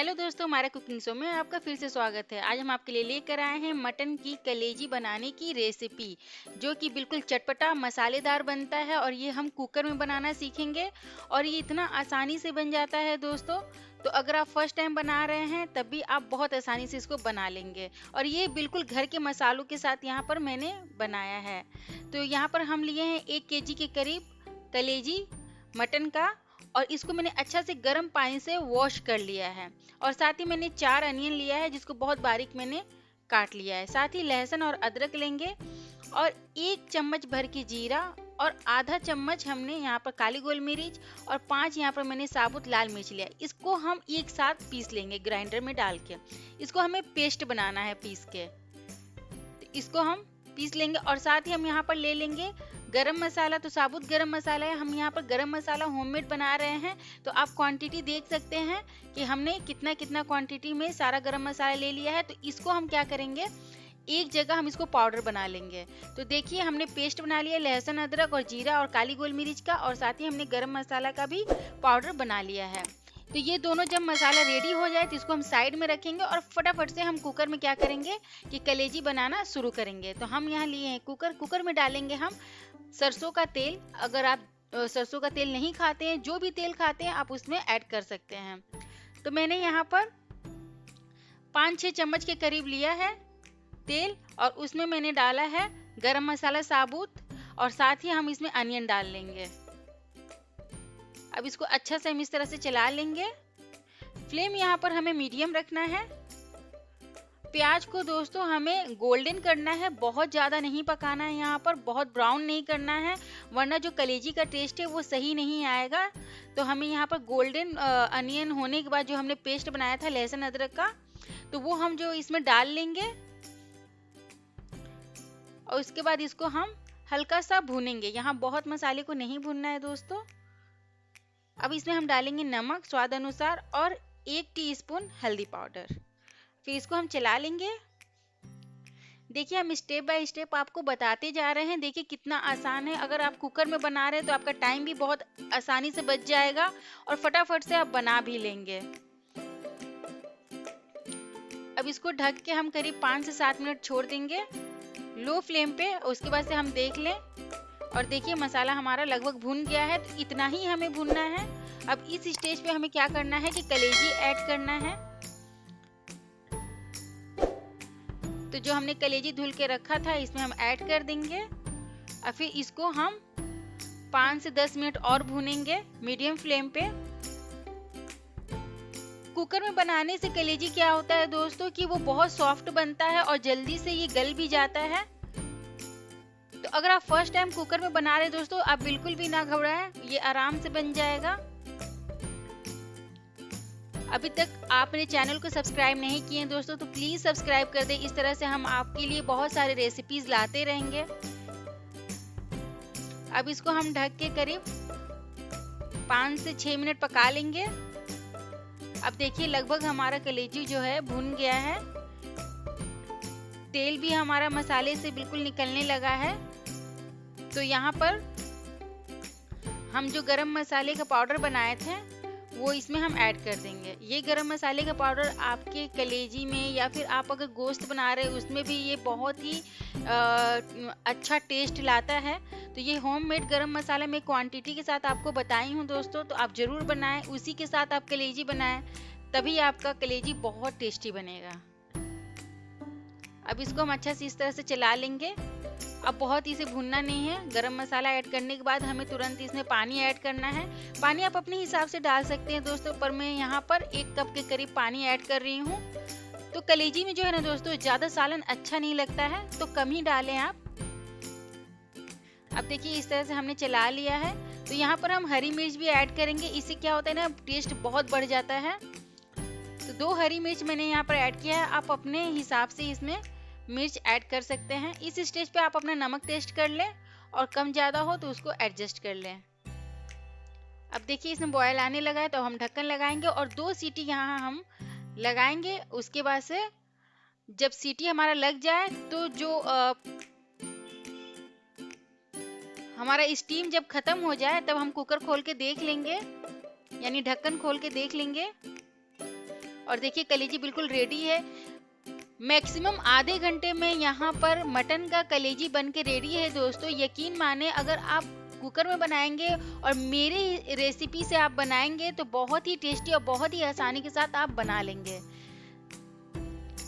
Hello दोस्तों, हमारे cooking show में आपका फिर से स्वागत है। आज हम आपके लिए लेकर आए हैं मटन की कलेजी बनाने की रेसिपी, जो कि बिल्कुल चटपटा मसालेदार बनता है और ये हम कुकर में बनाना सीखेंगे और ये इतना आसानी से बन जाता है दोस्तों। तो अगर आप फर्स्ट टाइम बना रहे हैं तब भी आप बहुत आसानी से इसको बना लेंगे और ये बिल्कुल घर के मसालों के साथ यहाँ पर मैंने बनाया है। तो यहाँ पर हम लिए हैं 1 केजी के करीब कलेजी मटन का और इसको मैंने अच्छा से गर्म पानी से वॉश कर लिया है और साथ ही मैंने 4 अनियन लिया है जिसको बहुत बारीक मैंने काट लिया है। साथ ही लहसुन और अदरक लेंगे और 1 चम्मच भर के जीरा और आधा चम्मच हमने यहाँ पर काली गोल मिर्च और 5 यहाँ पर मैंने साबुत लाल मिर्च लिया। इसको हम एक साथ पीस लेंगे ग्राइंडर में डाल के। इसको हमें पेस्ट बनाना है पीस के, तो इसको हम पीस लेंगे और साथ ही हम यहाँ पर ले लेंगे गरम मसाला। तो साबुत गरम मसाला है, हम यहाँ पर गरम मसाला होममेड बना रहे हैं तो आप क्वांटिटी देख सकते हैं कि हमने कितना कितना क्वांटिटी में सारा गरम मसाला ले लिया है। तो इसको हम क्या करेंगे, एक जगह हम इसको पाउडर बना लेंगे। तो देखिए हमने पेस्ट बना लिया लहसुन अदरक और जीरा और काली गोल मिर्च का, और साथ ही हमने गरम मसाला का भी पाउडर बना लिया है। तो ये दोनों जब मसाला रेडी हो जाए तो इसको हम साइड में रखेंगे और फटाफट से हम कुकर में क्या करेंगे कि कलेजी बनाना शुरू करेंगे। तो हम यहाँ लिए हैं कुकर में डालेंगे हम सरसों का तेल। अगर आप सरसों का तेल नहीं खाते हैं, जो भी तेल खाते हैं आप उसमें ऐड कर सकते हैं। तो मैंने यहाँ पर 5-6 चम्मच के करीब लिया है तेल और उसमें मैंने डाला है गरम मसाला साबुत और साथ ही हम इसमें अनियन डाल लेंगे। अब इसको अच्छा से हम इस तरह से चला लेंगे। फ्लेम यहाँ पर हमें मीडियम रखना है। प्याज को दोस्तों हमें गोल्डन करना है, बहुत ज़्यादा नहीं पकाना है, यहाँ पर बहुत ब्राउन नहीं करना है वरना जो कलेजी का टेस्ट है वो सही नहीं आएगा। तो हमें यहाँ पर गोल्डन अनियन होने के बाद जो हमने पेस्ट बनाया था लहसुन अदरक का, तो वो हम जो इसमें डाल लेंगे और उसके बाद इसको हम हल्का सा भूनेंगे। यहाँ बहुत मसाले को नहीं भूनना है दोस्तों। अब इसमें हम डालेंगे नमक स्वाद अनुसार और 1 टीस्पून हल्दी पाउडर। फिर इसको हम चला लेंगे। देखिए हम स्टेप बाय स्टेप आपको बताते जा रहे हैं। देखिए कितना आसान है। अगर आप कुकर में बना रहे हैं तो आपका टाइम भी बहुत आसानी से बच जाएगा और फटाफट से आप बना भी लेंगे। अब इसको ढक के हम करीब 5 से 7 मिनट छोड़ देंगे लो फ्लेम पे। उसके बाद से हम देख लें और देखिए मसाला हमारा लगभग भुन गया है। तो इतना ही हमें भुनना है। अब इस स्टेज पे हमें क्या करना है कि कलेजी ऐड करना है। तो जो हमने कलेजी धुल के रखा था इसमें हम ऐड कर देंगे और फिर इसको हम 5 से 10 मिनट और भूनेंगे मीडियम फ्लेम पे। कुकर में बनाने से कलेजी क्या होता है दोस्तों कि वो बहुत सॉफ्ट बनता है और जल्दी से ये गल भी जाता है। तो अगर आप फर्स्ट टाइम कुकर में बना रहे हैं दोस्तों, आप बिल्कुल भी ना घबराएं, ये आराम से बन जाएगा। अभी तक आप मेरे चैनल को सब्सक्राइब नहीं किए हैं दोस्तों तो प्लीज सब्सक्राइब कर दें। इस तरह से हम आपके लिए बहुत सारे रेसिपीज लाते रहेंगे। अब इसको हम ढक के करीब 5 से 6 मिनट पका लेंगे। अब देखिए लगभग हमारा कलेजी जो है भुन गया है। तेल भी हमारा मसाले से बिल्कुल निकलने लगा है। तो यहाँ पर हम जो गरम मसाले का पाउडर बनाए थे वो इसमें हम ऐड कर देंगे। ये गरम मसाले का पाउडर आपके कलेजी में या फिर आप अगर गोश्त बना रहे हैं उसमें भी ये बहुत ही अच्छा टेस्ट लाता है। तो ये होममेड गरम मसाला मैं क्वांटिटी के साथ आपको बताई हूँ दोस्तों, तो आप ज़रूर बनाएं, उसी के साथ आप कलेजी बनाएं, तभी आपका कलेजी बहुत टेस्टी बनेगा। अब इसको हम अच्छा से इस तरह से चला लेंगे। अब बहुत इसे भूनना नहीं है। गरम मसाला ऐड करने के बाद हमें तुरंत इसमें पानी ऐड करना है। पानी आप अपने हिसाब से डाल सकते हैं दोस्तों, पर मैं यहाँ पर 1 कप के करीब पानी ऐड कर रही हूँ। तो कलेजी में जो है ना दोस्तों ज़्यादा सालन अच्छा नहीं लगता है, तो कम ही डालें आप। अब देखिए इस तरह से हमने चला लिया है। तो यहाँ पर हम हरी मिर्च भी ऐड करेंगे। इससे क्या होता है ना, टेस्ट बहुत बढ़ जाता है। तो 2 हरी मिर्च मैंने यहाँ पर ऐड किया है। आप अपने हिसाब से इसमें मिर्च ऐड कर सकते हैं। इस स्टेज पे आप अपना नमक टेस्ट कर लें और कम ज़्यादा हो तो उसको एडजस्ट कर लें। अब देखिए इसमें बॉयल आने लगा है तो हम ढक्कन लगाएंगे और 2 सीटी यहाँ हम लगाएंगे। उसके बाद से जब सीटी हमारा लग जाए तो जो हमारा स्टीम जब खत्म हो जाए तब हम कुकर खोल के देख लेंगे, यानी ढक्कन खोल के देख लेंगे और देखिए कलेजी बिल्कुल रेडी है। मैक्सिमम आधे घंटे में यहाँ पर मटन का कलेजी बन के रेडी है दोस्तों। यकीन माने अगर आप कुकर में बनाएंगे और मेरी रेसिपी से आप बनाएंगे तो बहुत ही टेस्टी और बहुत ही आसानी के साथ आप बना लेंगे।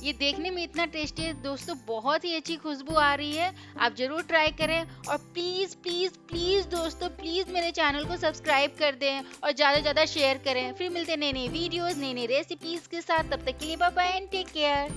ये देखने में इतना टेस्टी है दोस्तों, बहुत ही अच्छी खुशबू आ रही है। आप जरूर ट्राई करें और प्लीज प्लीज प्लीज दोस्तों प्लीज मेरे चैनल को सब्सक्राइब कर दें और ज्यादा से ज्यादा शेयर करें। फिर मिलते हैं नई नई वीडियोस, नई नई रेसिपीज के साथ। तब तक के लिए bye bye and take care.